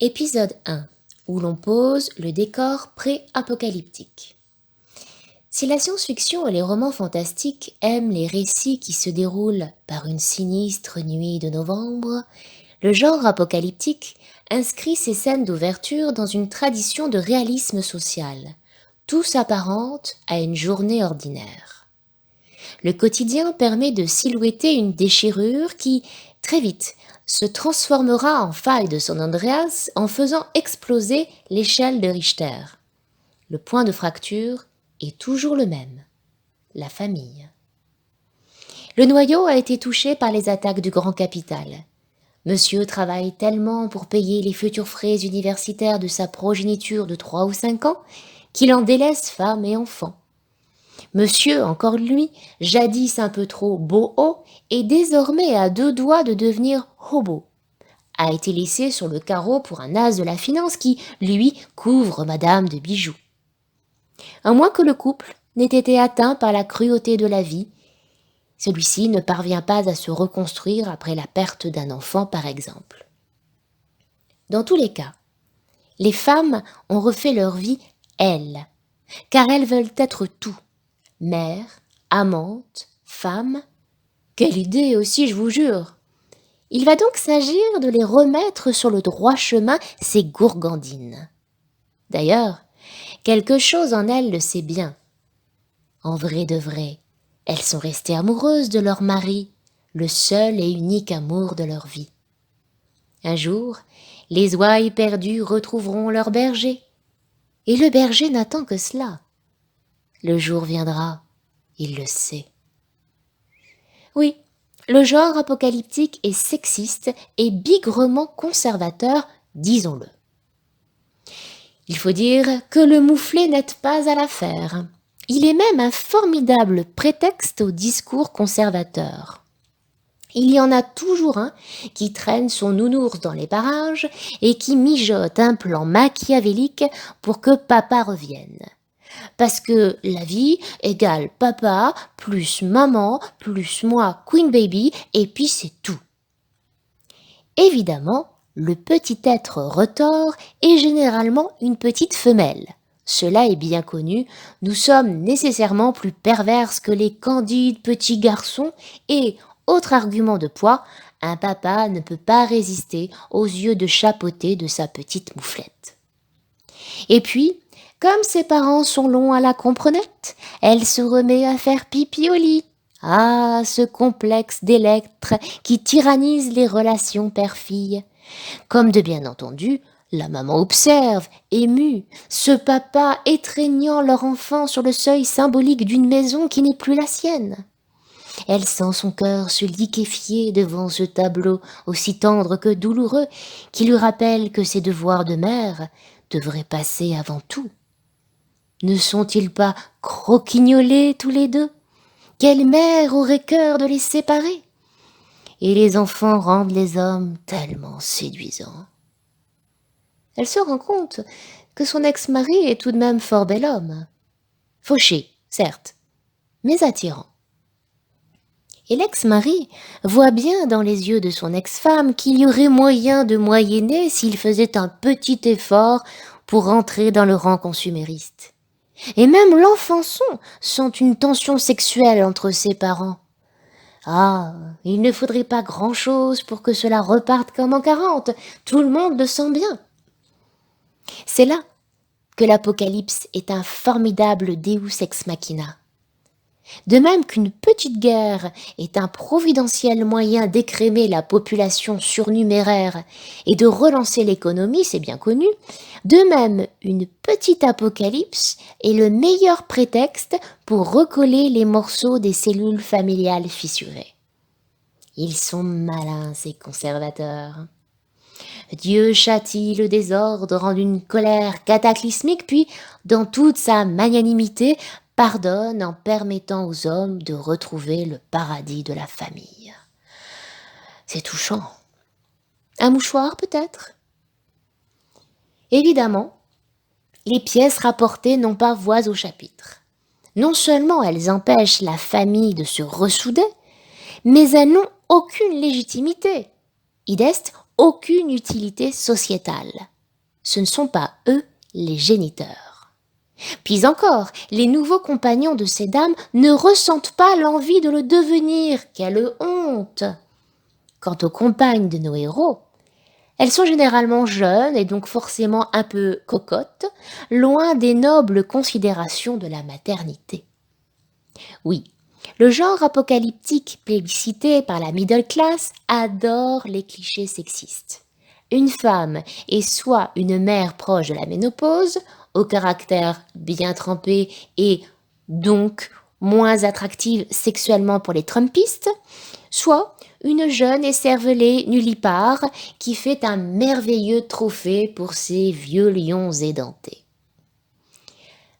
Épisode 1, où l'on pose le décor pré-apocalyptique. Si la science-fiction et les romans fantastiques aiment les récits qui se déroulent par une sinistre nuit de novembre, le genre apocalyptique inscrit ces scènes d'ouverture dans une tradition de réalisme social. Tout s'apparente à une journée ordinaire. Le quotidien permet de silhouetter une déchirure qui, très vite, se transformera en faille de San Andreas en faisant exploser l'échelle de Richter. Le point de fracture est toujours le même, la famille. Le noyau a été touché par les attaques du grand capital. Monsieur travaille tellement pour payer les futurs frais universitaires de sa progéniture de 3 ou 5 ans qu'il en délaisse femme et enfants. Monsieur, encore lui, jadis un peu trop boho, est désormais à 2 doigts de devenir hobo. A été laissé sur le carreau pour un as de la finance qui, lui, couvre madame de bijoux. À moins que le couple n'ait été atteint par la cruauté de la vie, celui-ci ne parvient pas à se reconstruire après la perte d'un enfant, par exemple. Dans tous les cas, les femmes ont refait leur vie, elles, car elles veulent être tout. Mère, amante, femme. Quelle idée aussi, je vous jure. Il va donc s'agir de les remettre sur le droit chemin, ces gourgandines. D'ailleurs, quelque chose en elles le sait bien. En vrai de vrai, elles sont restées amoureuses de leur mari, le seul et unique amour de leur vie. Un jour, les ouailles perdues retrouveront leur berger. Et le berger n'attend que cela. Le jour viendra, il le sait. Oui, le genre apocalyptique est sexiste et bigrement conservateur, disons-le. Il faut dire que le mouflé n'aide pas à l'affaire. Il est même un formidable prétexte au discours conservateur. Il y en a toujours un qui traîne son nounours dans les parages et qui mijote un plan machiavélique pour que papa revienne. Parce que la vie égale papa plus maman plus moi Queen Baby et puis c'est tout. Évidemment, le petit être retors est généralement une petite femelle. Cela est bien connu, nous sommes nécessairement plus perverses que les candides petits garçons et, autre argument de poids, un papa ne peut pas résister aux yeux de chapeauté de sa petite mouflette. Et puis, comme ses parents sont longs à la comprenette, elle se remet à faire pipi au lit. Ah, ce complexe d'électre qui tyrannise les relations père-fille. Comme de bien entendu, la maman observe, émue, ce papa étreignant leur enfant sur le seuil symbolique d'une maison qui n'est plus la sienne. Elle sent son cœur se liquéfier devant ce tableau aussi tendre que douloureux qui lui rappelle que ses devoirs de mère devraient passer avant tout. Ne sont-ils pas croquignolés tous les deux? Quelle mère aurait cœur de les séparer? Et les enfants rendent les hommes tellement séduisants. Elle se rend compte que son ex-mari est tout de même fort bel homme. Fauché, certes, mais attirant. Et l'ex-mari voit bien dans les yeux de son ex-femme qu'il y aurait moyen de moyenner s'il faisait un petit effort pour entrer dans le rang consumériste. Et même l'enfançon sent une tension sexuelle entre ses parents. Ah, il ne faudrait pas grand-chose pour que cela reparte comme en 40. Tout le monde le sent bien. C'est là que l'Apocalypse est un formidable Deus ex machina. De même qu'une petite guerre est un providentiel moyen d'écrémer la population surnuméraire et de relancer l'économie, c'est bien connu, de même une petite apocalypse est le meilleur prétexte pour recoller les morceaux des cellules familiales fissurées. Ils sont malins, ces conservateurs. Dieu châtie le désordre en une colère cataclysmique, puis, dans toute sa magnanimité, pardonne en permettant aux hommes de retrouver le paradis de la famille. C'est touchant. Un mouchoir, peut-être? Évidemment, les pièces rapportées n'ont pas voix au chapitre. Non seulement elles empêchent la famille de se ressouder, mais elles n'ont aucune légitimité. Id est aucune utilité sociétale. Ce ne sont pas eux les géniteurs. Puis encore, les nouveaux compagnons de ces dames ne ressentent pas l'envie de le devenir. Quelle honte! Quant aux compagnes de nos héros, elles sont généralement jeunes et donc forcément un peu cocottes, loin des nobles considérations de la maternité. Oui, le genre apocalyptique plébiscité par la middle class adore les clichés sexistes. Une femme est soit une mère proche de la ménopause, au caractère bien trempé et donc moins attractive sexuellement pour les Trumpistes, soit une jeune écervelée nullipare qui fait un merveilleux trophée pour ses vieux lions édentés.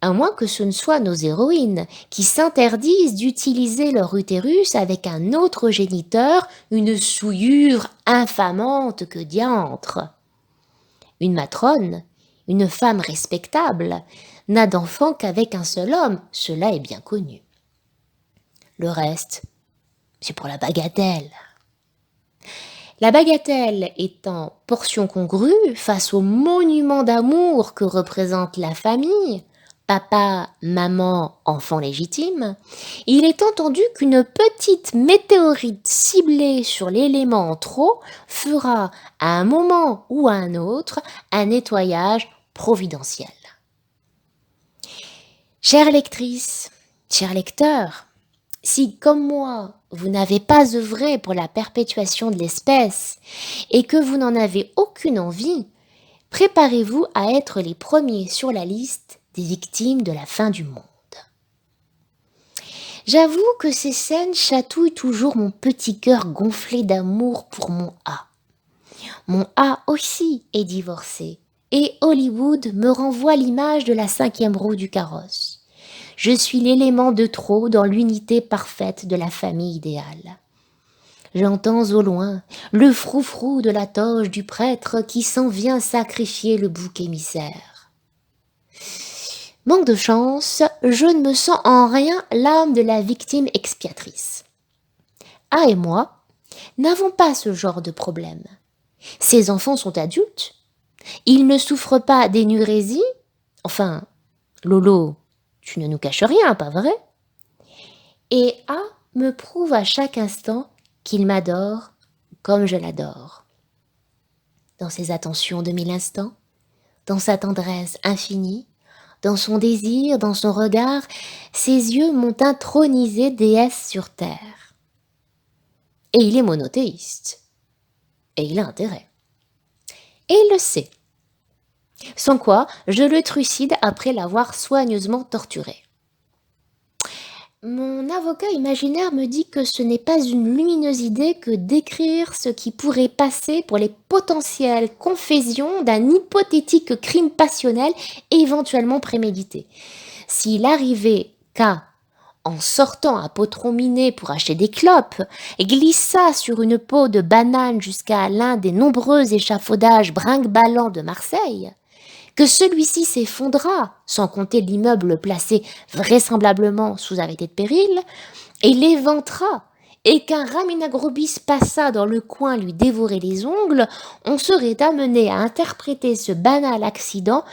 À moins que ce ne soient nos héroïnes, qui s'interdisent d'utiliser leur utérus avec un autre géniteur, une souillure infamante que diantre. Une matrone, une femme respectable, n'a d'enfant qu'avec un seul homme, cela est bien connu. Le reste, c'est pour la bagatelle. La bagatelle étant portion congrue face au monument d'amour que représente la famille, papa, maman, enfant légitime, il est entendu qu'une petite météorite ciblée sur l'élément en trop fera, à un moment ou à un autre, un nettoyage providentiel. Chère lectrice, chers lecteurs, si, comme moi, vous n'avez pas œuvré pour la perpétuation de l'espèce et que vous n'en avez aucune envie, préparez-vous à être les premiers sur la liste des victimes de la fin du monde. J'avoue que ces scènes chatouillent toujours mon petit cœur gonflé d'amour pour mon A. Mon A aussi est divorcé et Hollywood me renvoie l'image de la 5e roue du carrosse. Je suis l'élément de trop dans l'unité parfaite de la famille idéale. J'entends au loin le froufrou de la toge du prêtre qui s'en vient sacrifier le bouc émissaire. Manque de chance, je ne me sens en rien l'âme de la victime expiatrice. A et moi n'avons pas ce genre de problème. Ces enfants sont adultes. Ils ne souffrent pas d'énurésie. Enfin, Lolo, tu ne nous caches rien, pas vrai? Et A me prouve à chaque instant qu'il m'adore comme je l'adore. Dans ses attentions de 1000 instants, dans sa tendresse infinie, dans son désir, dans son regard, ses yeux m'ont intronisé déesse sur terre. Et il est monothéiste. Et il a intérêt. Et il le sait. Sans quoi, je le trucide après l'avoir soigneusement torturé. Mon avocat imaginaire me dit que ce n'est pas une lumineuse idée que d'écrire ce qui pourrait passer pour les potentielles confessions d'un hypothétique crime passionnel éventuellement prémédité. S'il arrivait qu'à, en sortant à Potrominé pour acheter des clopes, glissa sur une peau de banane jusqu'à l'un des nombreux échafaudages brinque-ballants de Marseille, que celui-ci s'effondra, sans compter l'immeuble placé vraisemblablement sous arrêté de péril, et l'éventra, et qu'un Raminagrobis passa dans le coin lui dévorer les ongles, on serait amené à interpréter ce banal accident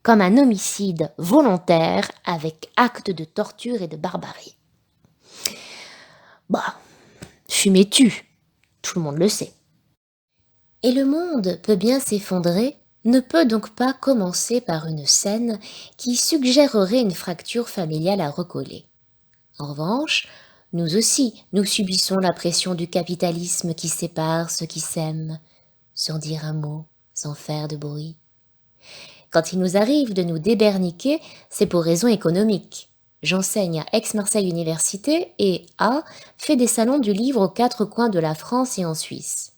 comme un homicide volontaire avec acte de torture et de barbarie. Bah, fumer tue, tout le monde le sait. Et le monde peut bien s'effondrer, ne peut donc pas commencer par une scène qui suggérerait une fracture familiale à recoller. En revanche, nous aussi, nous subissons la pression du capitalisme qui sépare ceux qui s'aiment, sans dire un mot, sans faire de bruit. Quand il nous arrive de nous déberniquer, c'est pour raisons économiques. J'enseigne à Aix-Marseille Université et A fait des salons du livre aux 4 coins de la France et en Suisse.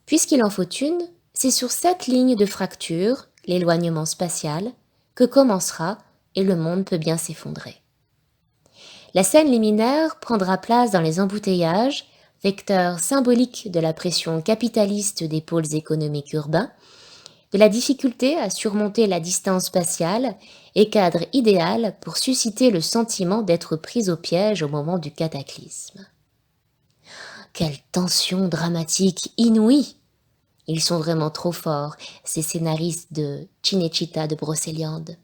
Puisqu'il en faut une, c'est sur cette ligne de fracture, l'éloignement spatial, que commencera et le monde peut bien s'effondrer. La scène liminaire prendra place dans les embouteillages, vecteur symbolique de la pression capitaliste des pôles économiques urbains, de la difficulté à surmonter la distance spatiale et cadre idéal pour susciter le sentiment d'être pris au piège au moment du cataclysme. Quelle tension dramatique inouïe! Ils sont vraiment trop forts, ces scénaristes de Cinecittà de Brocéliande.